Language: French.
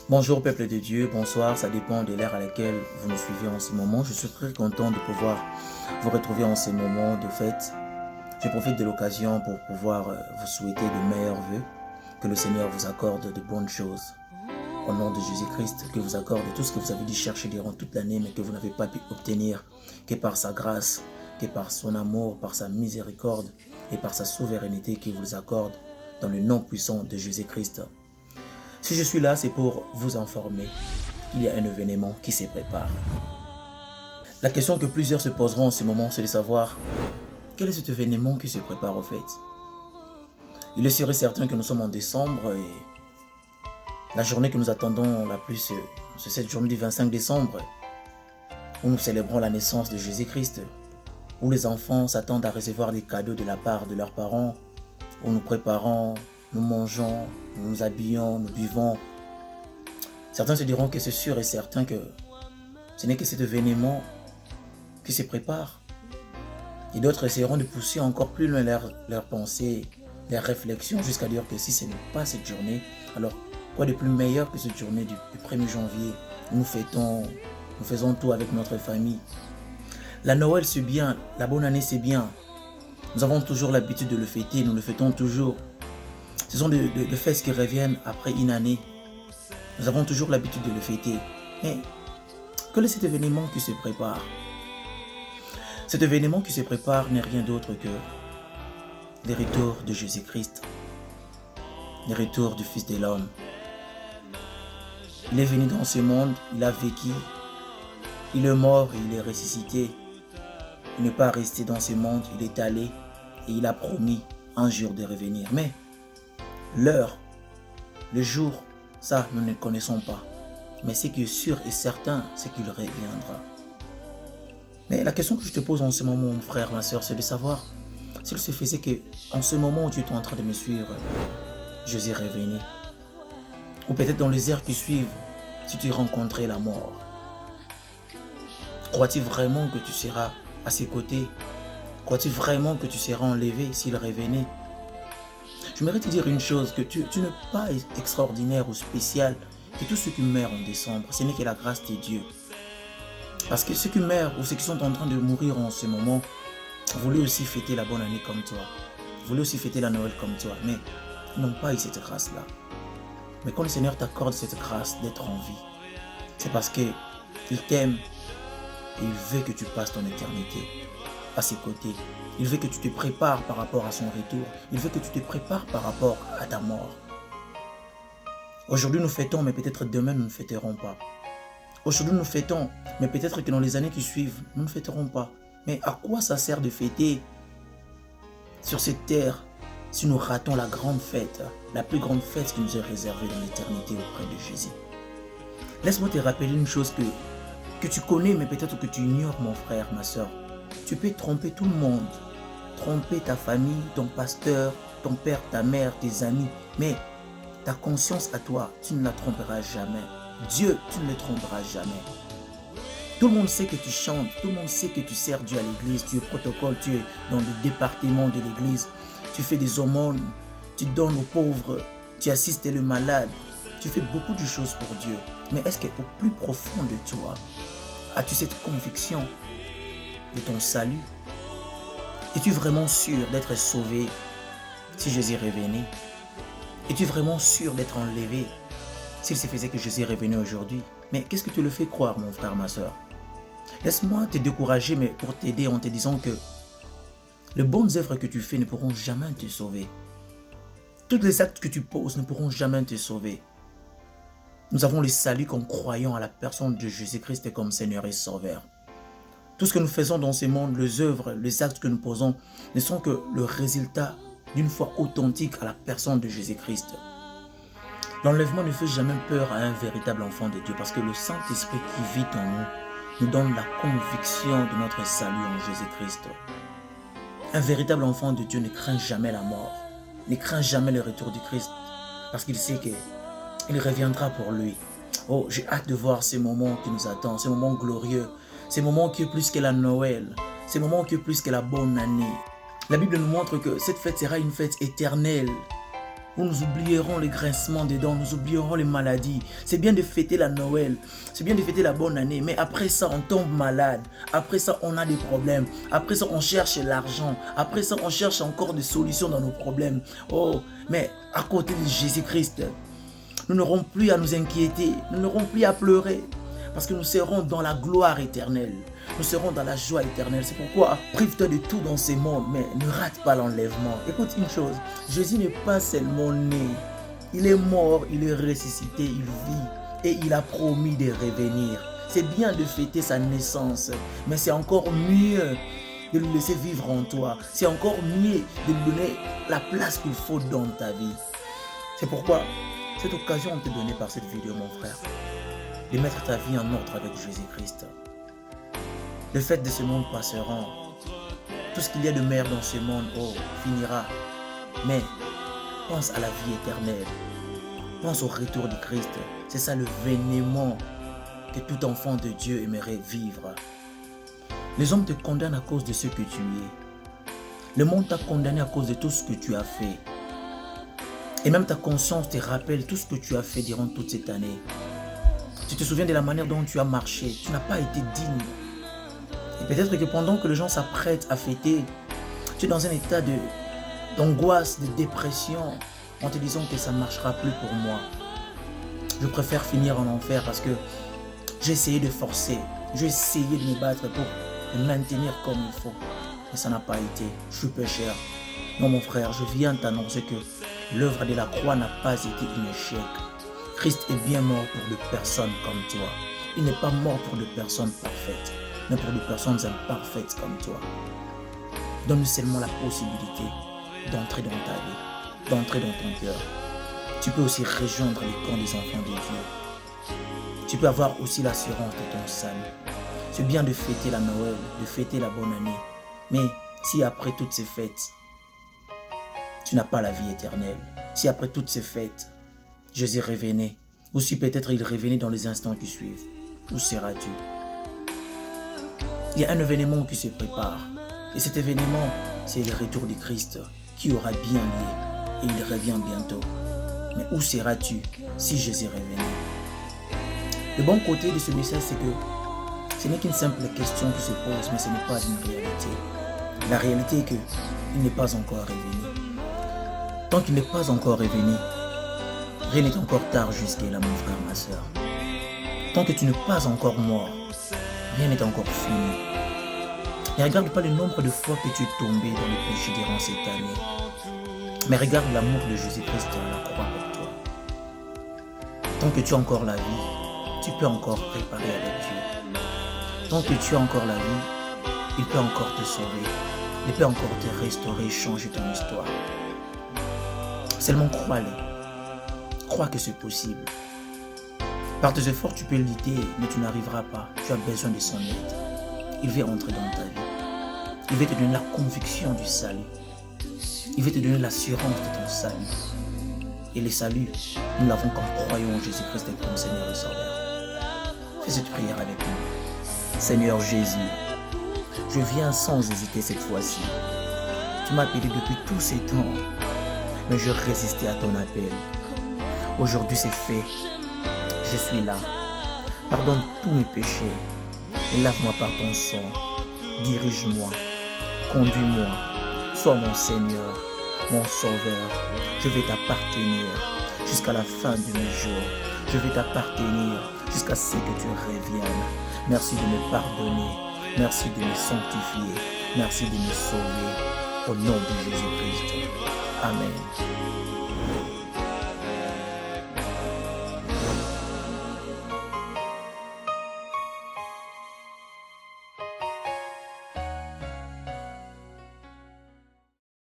Bonjour peuple de Dieu, bonsoir, ça dépend de l'ère à laquelle vous nous suivez en ce moment. Je suis très content de pouvoir vous retrouver en ce moment de fête. Je profite de l'occasion pour pouvoir vous souhaiter de meilleurs vœux, que le Seigneur vous accorde de bonnes choses. Au nom de Jésus-Christ, que vous accorde tout ce que vous avez dû chercher durant toute l'année, mais que vous n'avez pas pu obtenir, que par sa grâce, que par son amour, par sa miséricorde et par sa souveraineté qu'il vous accorde dans le nom puissant de Jésus-Christ. Si je suis là, c'est pour vous informer qu'il y a un événement qui se prépare. La question que plusieurs se poseront en ce moment, c'est de savoir quel est cet événement qui se prépare au fait. Il est sûr et certain que nous sommes en décembre et la journée que nous attendons la plus, c'est cette journée du 25 décembre où nous célébrons la naissance de Jésus-Christ, où les enfants s'attendent à recevoir des cadeaux de la part de leurs parents, où nous préparons, nous mangeons, nous nous habillons, nous buvons. Certains se diront que c'est sûr et certain que ce n'est que cet événement qui se prépare. Et d'autres essaieront de pousser encore plus loin leurs pensées, leurs réflexions, jusqu'à dire que si ce n'est pas cette journée, alors quoi de plus meilleur que cette journée du 1er janvier où nous faisons tout avec notre famille. La Noël c'est bien, la bonne année c'est bien. Nous avons toujours l'habitude de le fêter, nous le fêtons toujours. Ce sont des fêtes qui reviennent après une année. Nous avons toujours l'habitude de le fêter. Mais quel est cet événement qui se prépare? Cet événement qui se prépare n'est rien d'autre que le retour de Jésus-Christ, le retour du Fils de l'homme. Il est venu dans ce monde, il a vécu, il est mort et il est ressuscité. Il n'est pas resté dans ce monde, il est allé et il a promis un jour de revenir. Mais l'heure, le jour, ça nous ne connaissons pas. Mais ce qui est sûr et certain, c'est qu'il reviendra. Mais la question que je te pose en ce moment, mon frère, ma soeur, c'est de savoir s'il se faisait qu'en ce moment où tu es en train de me suivre, Jésus revenait. Ou peut-être dans les heures qui suivent, si tu rencontrais la mort. Crois-tu vraiment que tu seras à ses côtés? Crois-tu vraiment que tu seras enlevé s'il revenait? J'aimerais te dire une chose, que tu n'es pas extraordinaire ou spécial, que tous ceux qui meurent en décembre, ce n'est que la grâce de Dieu. Parce que ceux qui meurent ou ceux qui sont en train de mourir en ce moment, voulaient aussi fêter la bonne année comme toi, voulaient aussi fêter la Noël comme toi, mais ils n'ont pas eu cette grâce-là. Mais quand le Seigneur t'accorde cette grâce d'être en vie, c'est parce qu'il t'aime et il veut que tu passes ton éternité à ses côtés. Il veut que tu te prépares par rapport à son retour. Il veut que tu te prépares par rapport à ta mort. Aujourd'hui nous fêtons, mais peut-être demain nous ne fêterons pas. Aujourd'hui nous fêtons, mais peut-être que dans les années qui suivent, nous ne fêterons pas. Mais à quoi ça sert de fêter sur cette terre si nous ratons la grande fête, la plus grande fête qui nous est réservée dans l'éternité auprès de Jésus? Laisse-moi te rappeler une chose que tu connais, mais peut-être que tu ignores, mon frère, ma soeur. Tu peux tromper tout le monde, tromper ta famille, ton pasteur, ton père, ta mère, tes amis, mais ta conscience à toi, tu ne la tromperas jamais. Dieu, tu ne le tromperas jamais. Tout le monde sait que tu chantes, tout le monde sait que tu sers Dieu à l'église, tu es protocole, tu es dans le département de l'église, tu fais des aumônes, tu donnes aux pauvres, tu assistes les malades, tu fais beaucoup de choses pour Dieu. Mais est-ce qu'au plus profond de toi, as-tu cette conviction de ton salut? Es-tu vraiment sûr d'être sauvé si Jésus revenait? Es-tu vraiment sûr d'être enlevé s'il se faisait que Jésus revenait aujourd'hui? Mais qu'est-ce que tu le fais croire, mon frère, ma soeur? Laisse-moi te décourager, mais pour t'aider en te disant que les bonnes œuvres que tu fais ne pourront jamais te sauver. Tous les actes que tu poses ne pourront jamais te sauver. Nous avons le salut en croyant à la personne de Jésus-Christ comme Seigneur et Sauveur. Tout ce que nous faisons dans ce monde, les œuvres, les actes que nous posons, ne sont que le résultat d'une foi authentique à la personne de Jésus-Christ. L'enlèvement ne fait jamais peur à un véritable enfant de Dieu parce que le Saint-Esprit qui vit en nous nous donne la conviction de notre salut en Jésus-Christ. Un véritable enfant de Dieu ne craint jamais la mort, ne craint jamais le retour du Christ parce qu'il sait qu'il reviendra pour lui. Oh, j'ai hâte de voir ces moments qui nous attendent, ces moments glorieux, ces moments qui est plus que la Noël, ces moments qui est plus que la bonne année. La Bible nous montre que cette fête sera une fête éternelle. où nous oublierons les grincements des dents, nous oublierons les maladies. C'est bien de fêter la Noël, c'est bien de fêter la bonne année, mais après ça, on tombe malade. Après ça, on a des problèmes. Après ça, on cherche l'argent. Après ça, on cherche encore des solutions dans nos problèmes. Oh, mais à côté de Jésus-Christ, nous n'aurons plus à nous inquiéter, nous n'aurons plus à pleurer, parce que nous serons dans la gloire éternelle. Nous serons dans la joie éternelle. C'est pourquoi prive-toi de tout dans ce monde, mais ne rate pas l'enlèvement. Écoute une chose, Jésus n'est pas seulement né. Il est mort, il est ressuscité, il vit et il a promis de revenir. C'est bien de fêter sa naissance, mais c'est encore mieux de le laisser vivre en toi. C'est encore mieux de lui donner la place qu'il faut dans ta vie. C'est pourquoi cette occasion t'est donnée par cette vidéo, mon frère, de mettre ta vie en ordre avec Jésus-Christ. Les fêtes de ce monde passeront. Tout ce qu'il y a de meilleur dans ce monde, finira. Mais pense à la vie éternelle. Pense au retour du Christ. C'est ça le vénément que tout enfant de Dieu aimerait vivre. Les hommes te condamnent à cause de ce que tu es. Le monde t'a condamné à cause de tout ce que tu as fait. Et même ta conscience te rappelle tout ce que tu as fait durant toute cette année. Tu te souviens de la manière dont tu as marché. Tu n'as pas été digne. Et peut-être que pendant que les gens s'apprêtent à fêter, tu es dans un état d'angoisse, de dépression, en te disant que ça ne marchera plus pour moi. Je préfère finir en enfer parce que j'ai essayé de forcer, j'ai essayé de me battre pour me maintenir comme il faut. Mais ça n'a pas été. Je suis pécheur. Non, mon frère, je viens t'annoncer que l'œuvre de la croix n'a pas été un échec. Christ est bien mort pour des personnes comme toi. Il n'est pas mort pour des personnes parfaites, mais pour des personnes imparfaites comme toi. Donne-nous seulement la possibilité d'entrer dans ta vie, d'entrer dans ton cœur. Tu peux aussi rejoindre les camps des enfants de Dieu. Tu peux avoir aussi l'assurance de ton salut. C'est bien de fêter la Noël, de fêter la bonne année. Mais si après toutes ces fêtes, tu n'as pas la vie éternelle, si après toutes ces fêtes, Jésus revenait, ou si peut-être il revenait dans les instants qui suivent, où seras-tu? Il y a un événement qui se prépare. Et cet événement, c'est le retour du Christ qui aura bien lieu. Et il revient bientôt. Mais où seras-tu si Jésus revenait? Le bon côté de ce message, c'est que ce n'est qu'une simple question qui se pose, mais ce n'est pas une réalité. La réalité est qu'il n'est pas encore revenu. Tant qu'il n'est pas encore revenu, rien n'est encore tard jusqu'à là, mon frère, ma soeur. Tant que tu n'es pas encore mort, rien n'est encore fini. Ne regarde pas le nombre de fois que tu es tombé dans le péché durant cette année. Mais regarde l'amour de Jésus-Christ à la croix pour toi. Tant que tu as encore la vie, tu peux encore préparer avec Dieu. Tant que tu as encore la vie, il peut encore te sauver. Il peut encore te restaurer, changer ton histoire. Seulement crois-le. Crois que c'est possible. Par tes efforts, tu peux lutter, mais tu n'arriveras pas. Tu as besoin de son aide. Il veut entrer dans ta vie. Il veut te donner la conviction du salut. Il veut te donner l'assurance de ton salut. Et le salut, nous l'avons qu'en croyant en Jésus-Christ comme Seigneur et Sauveur. Fais cette prière avec nous. Seigneur Jésus, je viens sans hésiter cette fois-ci. Tu m'as appelé depuis tous ces temps, mais je résistais à ton appel. Aujourd'hui c'est fait. Je suis là. Pardonne tous mes péchés et lave-moi par ton sang. Dirige-moi, conduis-moi, sois mon Seigneur, mon Sauveur. Je vais t'appartenir jusqu'à la fin de mes jours. Je vais t'appartenir jusqu'à ce que tu reviennes. Merci de me pardonner. Merci de me sanctifier. Merci de me sauver. Au nom de Jésus-Christ. Amen.